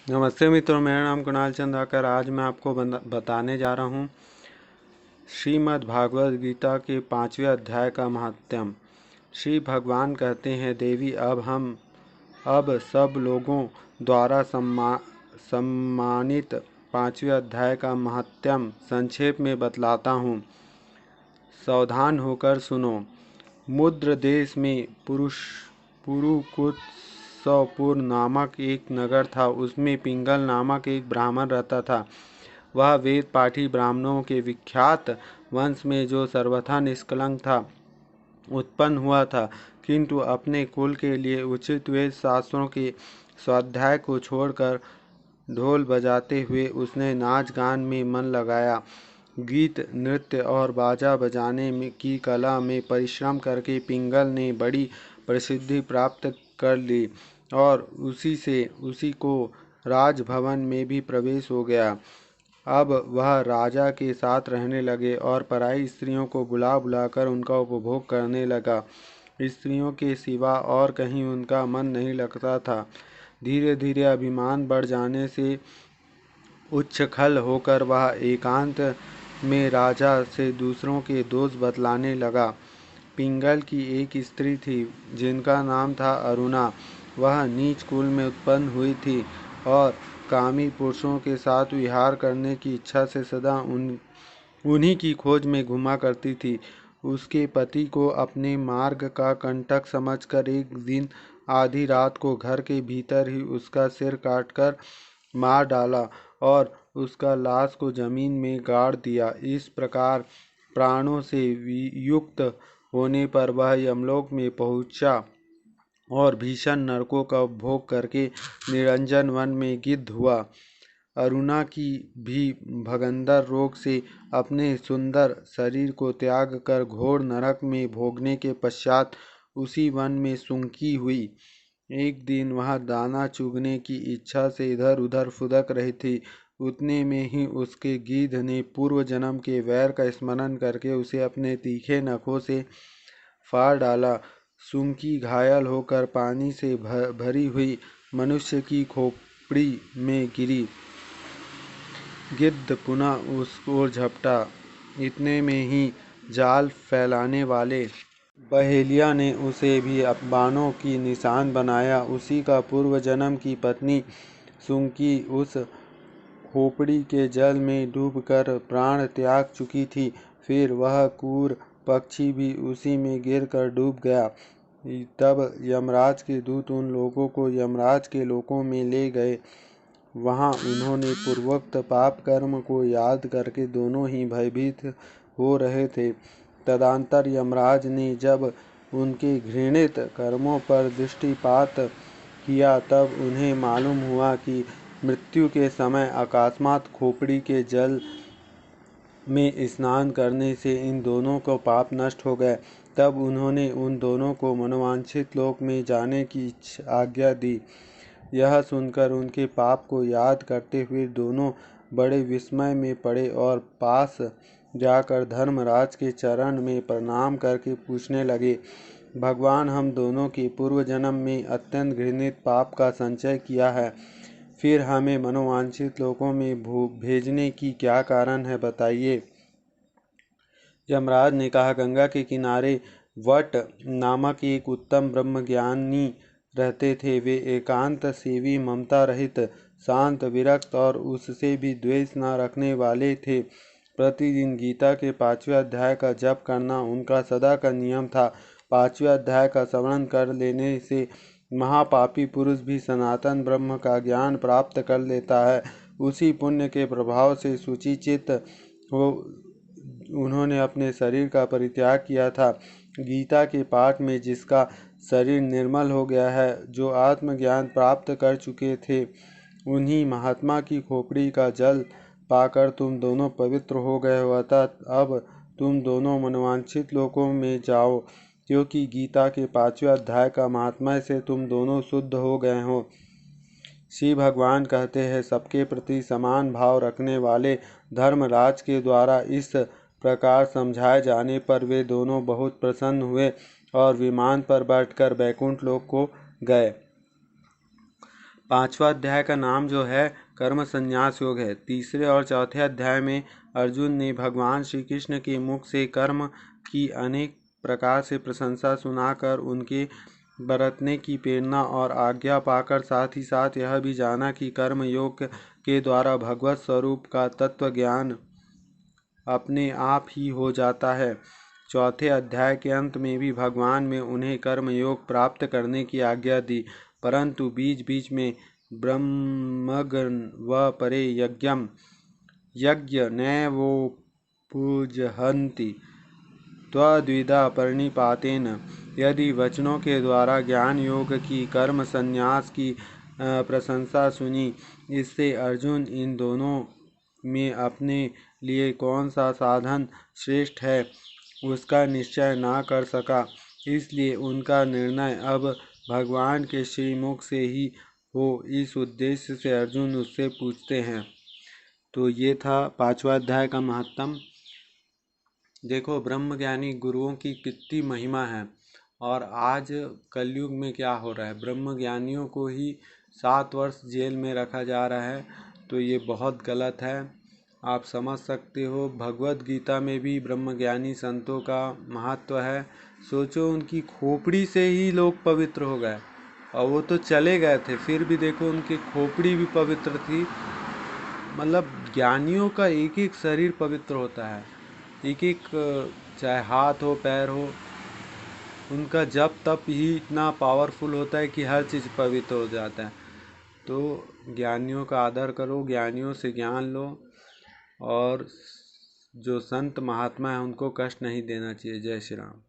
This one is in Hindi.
नमस्ते मित्रों, मेरा नाम कुणाल चंद्राकर। आज मैं आपको बताने जा रहा हूँ श्रीमद् भागवत गीता के 5वें अध्याय का महात्म्य। श्री भगवान कहते हैं, देवी अब सब लोगों द्वारा सम्मानित 5वें अध्याय का महात्म्य संक्षेप में बतलाता हूँ। सावधान होकर सुनो। मुद्र देश में पुरुकुत्सपुर नामक एक नगर था। उसमें पिंगल नामक एक ब्राह्मण रहता था। वह वेद पाठी ब्राह्मणों के विख्यात वंश में, जो सर्वथा निष्कलंक था, उत्पन्न हुआ था, किंतु अपने कुल के लिए उचित वेद शास्त्रों के स्वाध्याय को छोड़कर ढोल बजाते हुए उसने नाच गान में मन लगाया। गीत, नृत्य और बाजा बजाने की कला में परिश्रम करके पिंगल ने बड़ी प्रसिद्धि प्राप्त कर ली और उसी को राजभवन में भी प्रवेश हो गया। अब वह राजा के साथ रहने लगे और पराई स्त्रियों को बुला बुलाकर उनका उपभोग करने लगा। स्त्रियों के सिवा और कहीं उनका मन नहीं लगता था। धीरे धीरे अभिमान बढ़ जाने से उच्छृंखल होकर वह एकांत में राजा से दूसरों के दोष बतलाने लगा। पिंगल की एक स्त्री थी जिनका नाम था अरुणा। वह नीच कुल में उत्पन्न हुई थी और कामी पुरुषों के साथ विहार करने की इच्छा से सदा उन्हीं की खोज में घुमा करती थी। उसके पति को अपने मार्ग का कंटक समझकर एक दिन आधी रात को घर के भीतर ही उसका सिर काटकर मार डाला और उसका लाश को जमीन में गाड़ दिया। इस प्रकार प्राणों से युक्त होने पर वह यमलोक में पहुंचा और भीषण नरकों का उपभोग करके निरंजन वन में गिद्ध हुआ। अरुणा की भी भगंदर रोग से अपने सुंदर शरीर को त्याग कर घोर नरक में भोगने के पश्चात उसी वन में सुंकी हुई। एक दिन वह दाना चुगने की इच्छा से इधर उधर फुदक रही थी। उतने में ही उसके गिद्ध ने पूर्व जन्म के वैर का स्मरण करके उसे अपने तीखे नखों से फाड़ डाला। सुंकी घायल होकर पानी से भरी हुई मनुष्य की खोपड़ी में गिरी। गिद्ध पुनः उस ओर झपटा। इतने में ही जाल फैलाने वाले बहेलिया ने उसे भी बाणों की निशान बनाया। उसी का पूर्व जन्म की पत्नी सुंकी उस खोपड़ी के जल में डूबकर प्राण त्याग चुकी थी। फिर वह क्रूर पक्षी भी उसी में गिरकर डूब गया। तब यमराज के दूत उन लोगों को यमराज के लोकों में ले गए। वहां उन्होंने पूर्वोक्त पाप कर्म को याद करके दोनों ही भयभीत हो रहे थे। तदंतर यमराज ने जब उनके घृणित कर्मों पर दृष्टिपात किया, तब उन्हें मालूम हुआ कि मृत्यु के समय अकस्मात खोपड़ी के जल में स्नान करने से इन दोनों को पाप नष्ट हो गए। तब उन्होंने उन दोनों को मनोवांछित लोक में जाने की आज्ञा दी। यह सुनकर उनके पाप को याद करते हुए दोनों बड़े विस्मय में पड़े और पास जाकर धर्मराज के चरण में प्रणाम करके पूछने लगे, भगवान, हम दोनों के पूर्व जन्म में अत्यंत घृणित पाप का संचय किया है, फिर हमें मनोवांछित लोकों में भेजने की क्या कारण है, बताइए। यमराज ने कहा, गंगा के किनारे वट नामक एक उत्तम ब्रह्मज्ञानी रहते थे। वे एकांत सेवी, ममता रहित, शांत, विरक्त और उससे भी द्वेष न रखने वाले थे। प्रतिदिन गीता के 5वें अध्याय का जप करना उनका सदा का नियम था। 5वें अध्याय का श्रवण कर लेने से महापापी पुरुष भी सनातन ब्रह्म का ज्ञान प्राप्त कर लेता है। उसी पुण्य के प्रभाव से शुचिचित हो उन्होंने अपने शरीर का परित्याग किया था। गीता के पाठ में जिसका शरीर निर्मल हो गया है, जो आत्मज्ञान प्राप्त कर चुके थे, उन्हीं महात्मा की खोपड़ी का जल पाकर तुम दोनों पवित्र हो गए हो। अतः अब तुम दोनों मनोवांछित लोकों में जाओ, क्योंकि गीता के 5वें अध्याय का महात्म्य से तुम दोनों शुद्ध हो गए हो। श्री भगवान कहते हैं, सबके प्रति समान भाव रखने वाले धर्मराज के द्वारा इस प्रकार समझाए जाने पर वे दोनों बहुत प्रसन्न हुए और विमान पर बैठकर बैकुंठ लोक को गए। पांचवा अध्याय का नाम जो है कर्म संन्यास योग है। तीसरे और चौथे अध्याय में अर्जुन ने भगवान श्री कृष्ण के मुख से कर्म की अनेक प्रकार से प्रशंसा सुनाकर उनके बरतने की प्रेरणा और आज्ञा पाकर साथ ही साथ यह भी जाना कि कर्म योग के द्वारा भगवत स्वरूप का तत्व ज्ञान अपने आप ही हो जाता है। चौथे अध्याय के अंत में भी भगवान में उन्हें कर्म योग प्राप्त करने की आज्ञा दी, परंतु बीच बीच में ब्रह्मग्न व परे यज्ञ नैवोपजुह्वन्ति त्वद्विधा प्रणिपातेन। यदि वचनों के द्वारा ज्ञान योग की कर्म संन्यास की प्रशंसा सुनी, इससे अर्जुन इन दोनों में अपने लिए कौन सा साधन श्रेष्ठ है उसका निश्चय ना कर सका, इसलिए उनका निर्णय अब भगवान के श्रीमुख से ही हो, इस उद्देश्य से अर्जुन उससे पूछते हैं। तो ये था पांचवा अध्याय का महत्तम। देखो ब्रह्मज्ञानी गुरुओं की कितनी महिमा है, और आज कलयुग में क्या हो रहा है, ब्रह्मज्ञानियों को ही 7 वर्ष जेल में रखा जा रहा है। तो ये बहुत गलत है। आप समझ सकते हो भगवत गीता में भी ब्रह्मज्ञानी संतों का महत्व है। सोचो उनकी खोपड़ी से ही लोग पवित्र हो गए, और वो तो चले गए थे, फिर भी देखो उनकी खोपड़ी भी पवित्र थी। मतलब ज्ञानियों का एक एक शरीर पवित्र होता है, एक एक, चाहे हाथ हो पैर हो, उनका जप तप ही इतना पावरफुल होता है कि हर चीज़ पवित्र हो जाता है। तो ज्ञानियों का आदर करो, ज्ञानियों से ज्ञान लो, और जो संत महात्मा है उनको कष्ट नहीं देना चाहिए। जय श्री राम।